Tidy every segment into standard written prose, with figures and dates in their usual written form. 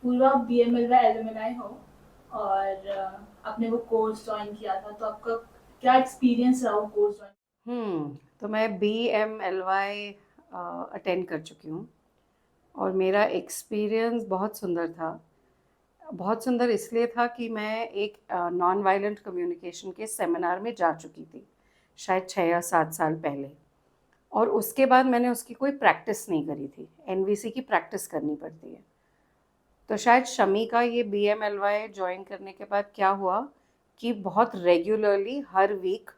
पूर्वा बीएमएलवाई alumni हो और आपने वो कोर्स ज्वाइन किया था, तो आपका क्या एक्सपीरियंस रहा वो कोर्स ज्वाइन? तो मैं BMLY अटेंड कर चुकी हूँ और मेरा एक्सपीरियंस बहुत सुंदर था। बहुत सुंदर इसलिए था कि मैं एक नॉन वायलेंट कम्युनिकेशन के सेमिनार में जा चुकी थी, शायद 6 या 7 साल पहले। और उसके बाद मैंने उसकी कोई प्रैक्टिस नहीं करी थी। NVC की प्रैक्टिस करनी पड़ती है। तो शायद शमी का ये BMLY ज्वाइन करने के बाद क्या हुआ कि बहुत रेगुलरली हर वीक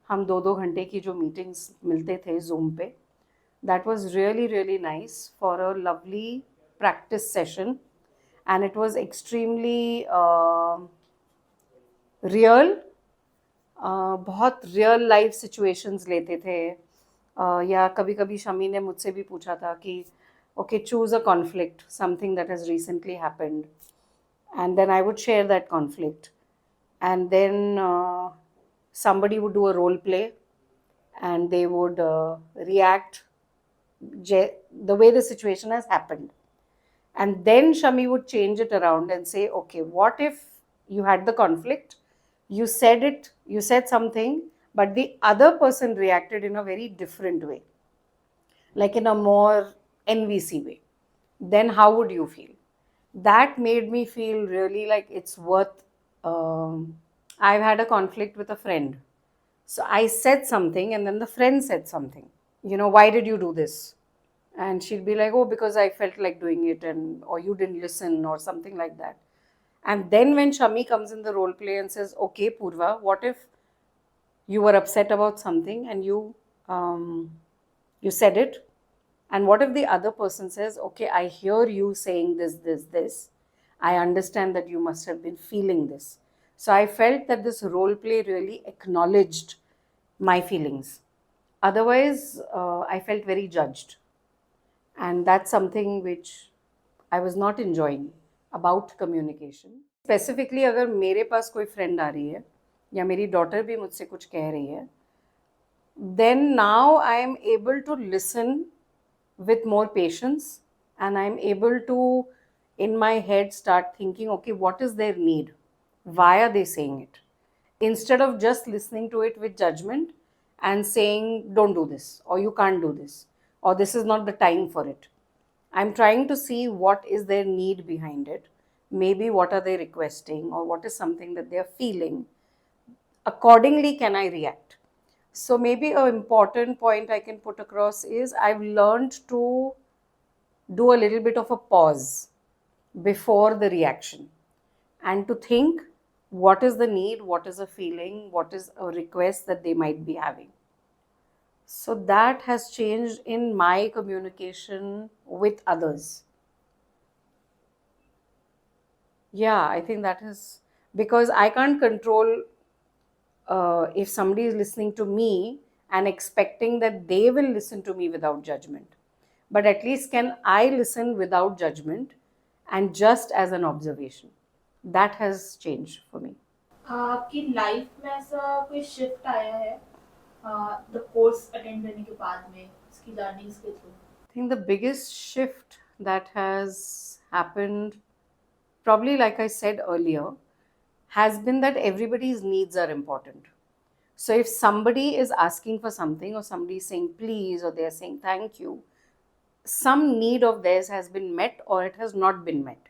हम 2-2 घंटे की जो मीटिंग्स मिलते थे जूम पे, that was really really nice for a lovely practice session and it was extremely real. बहुत रियल लाइफ सिचुएशंस लेते थे। या कभी कभी शमी ने मुझसे भी पूछा था कि okay choose a conflict, something that has recently happened, and then I would share that conflict, and then somebody would do a role play and they would react the way the situation has happened, and then Shami would change it around and say, okay, what if you had the conflict, you said something, but the other person reacted in a very different way, like in a more NVC way, then how would you feel? That made me feel really like it's worth. I've had a conflict with a friend. So I said something, and then the friend said something. Why did you do this? And she'd be like, oh, because I felt like doing it, and or you didn't listen, or something like that. And then when Shami comes in the role play and says, okay, Purva, what if you were upset about something and you said it, and what if the other person says, okay, I hear you saying this, I understand that you must have been feeling this. So I felt that this role play really acknowledged my feelings. Otherwise I felt very judged, and that's something which I was not enjoying about communication. Specifically अगर मेरे पास कोई friend आ रही है या मेरी daughter भी मुझसे कुछ कह रही है, then now I am able to listen with more patience, and I'm able to in my head start thinking, okay, what is their need, why are they saying it, instead of just listening to it with judgment and saying don't do this, or you can't do this, or this is not the time for it. I'm trying to see what is their need behind it, maybe what are they requesting, or what is something that they are feeling. Accordingly can I react? So maybe an important point I can put across is I've learned to do a little bit of a pause before the reaction and to think what is the need, what is a feeling, what is a request that they might be having. So that has changed in my communication with others. Yeah, I think that is because I can't control if somebody is listening to me and expecting that they will listen to me without judgment. But at least can I listen without judgment and just as an observation? That has changed for me. आपकी life में ऐसा कोई shift आया है the course attend करने के बाद में, इसकी लर्निंग्स के through? I think the biggest shift that has happened, probably like I said earlier, has been that everybody's needs are important. So if somebody is asking for something, or somebody is saying please, or they are saying thank you, some need of theirs has been met or it has not been met.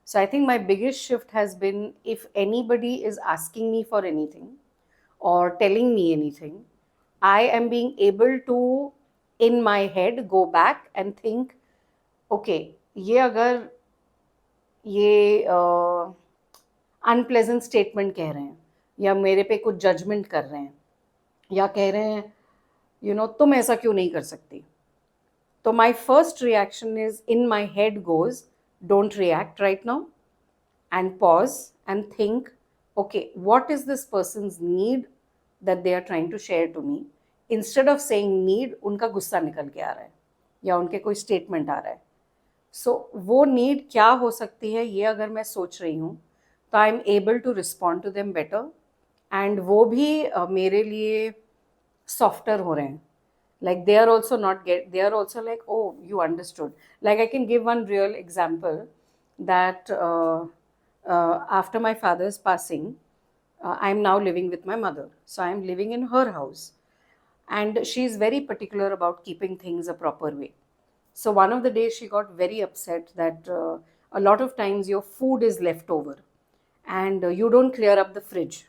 So I think my biggest shift has been if anybody is asking me for anything or telling me anything, I am being able to, in my head, go back and think, okay, ये अगर ये unpleasant statement कह रहे हैं या मेरे पे कुछ जजमेंट कर रहे हैं या कह रहे हैं तुम ऐसा क्यों नहीं कर सकती, तो my first reaction is in my head goes, don't react right now, and pause and think, okay, what is this person's need that they are trying to share to me? Instead of saying need, उनका गुस्सा निकल के आ रहा है या उनके कोई statement आ रहा है, सो वो नीड क्या हो सकती है ये अगर मैं सोच रही हूँ तो I am able to respond to them better, and वो भी मेरे लिए सॉफ्टर हो रहे हैं. Like they are also not get, they are also like, oh, you understood. Like I can give one real example. that after my father's passing, I'm now living with my mother. So I'm living in her house. And she's very particular about keeping things a proper way. So one of the days she got very upset that a lot of times your food is left over and you don't clear up the fridge.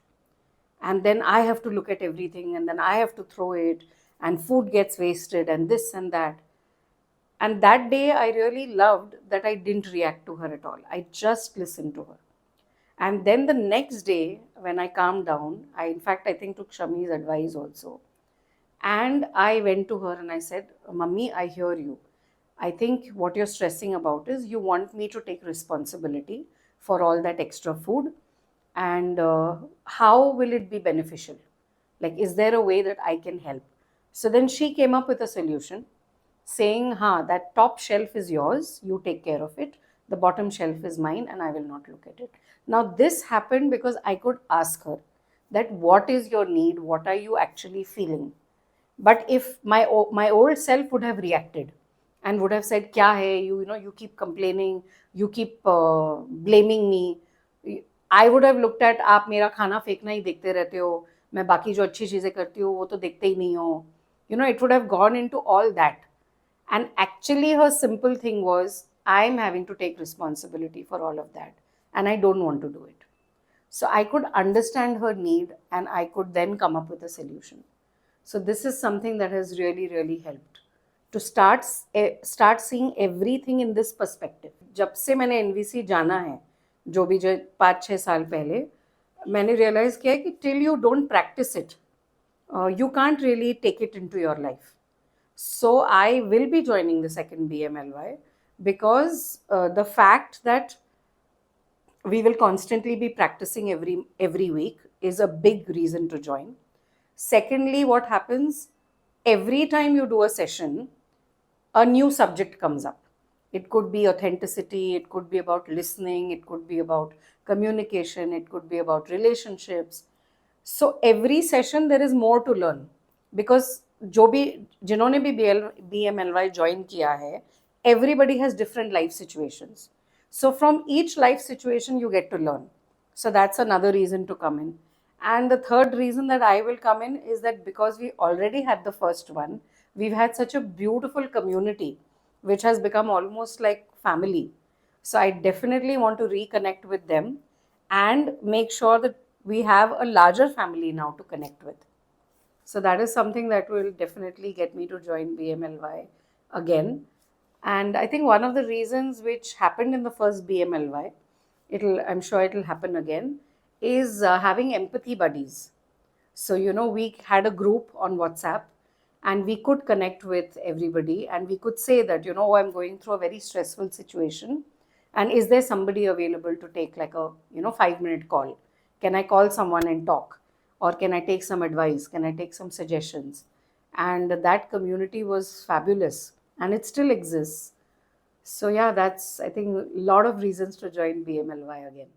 And then I have to look at everything and then I have to throw it and food gets wasted and this and that. And that day I really loved that I didn't react to her at all. I just listened to her. And then the next day, when I calmed down, in fact, I think took Shami's advice also. And I went to her and I said, Mummy, I hear you. I think what you're stressing about is you want me to take responsibility for all that extra food. And how will it be beneficial? Like, is there a way that I can help? So then she came up with a solution saying, that top shelf is yours, you take care of it. The bottom shelf is mine and I will not look at it. Now, this happened because I could ask her that what is your need? What are you actually feeling? But if my old self would have reacted and would have said, "Kya hai? You keep complaining, you keep blaming me," I would have looked at, "आप मेरा खाना फेंकना ही देखते रहते हो, मैं बाकी जो अच्छी चीजें करती हूँ वो तो देखते ही नहीं हो." It would have gone into all that. And actually, her simple thing was, I'm having to take responsibility for all of that, and I don't want to do it. So I could understand her need, and I could then come up with a solution. So this is something that has really, really helped to start seeing everything in this perspective. जब से मैंने NVC जाना है, जो 5-6 साल पहले, मैंने realize किया है कि till you don't practice it, you can't really take it into your life. So I will be joining the second BMLY because the fact that we will constantly be practicing every week is a big reason to join. Secondly, what happens every time you do a session, a new subject comes up. It could be authenticity, it could be about listening, it could be about communication, it could be about relationships. So every session there is more to learn because जिन्होंने भी BMLY join किया है, everybody has different life situations. So from each life situation you get to learn. So that's another reason to come in. And the third reason that I will come in is that because we already had the first one, we've had such a beautiful community which has become almost like family. So I definitely want to reconnect with them and make sure that we have a larger family now to connect with. So that is something that will definitely get me to join BMLY again. And I think one of the reasons which happened in the first BMLY, I'm sure it'll happen again, is having empathy buddies. So, we had a group on WhatsApp and we could connect with everybody and we could say that, I'm going through a very stressful situation. And is there somebody available to take like a, 5-minute call? Can I call someone and talk? Or can I take some advice? Can I take some suggestions? And that community was fabulous and it still exists. So yeah, that's, I think, a lot of reasons to join BMLY again.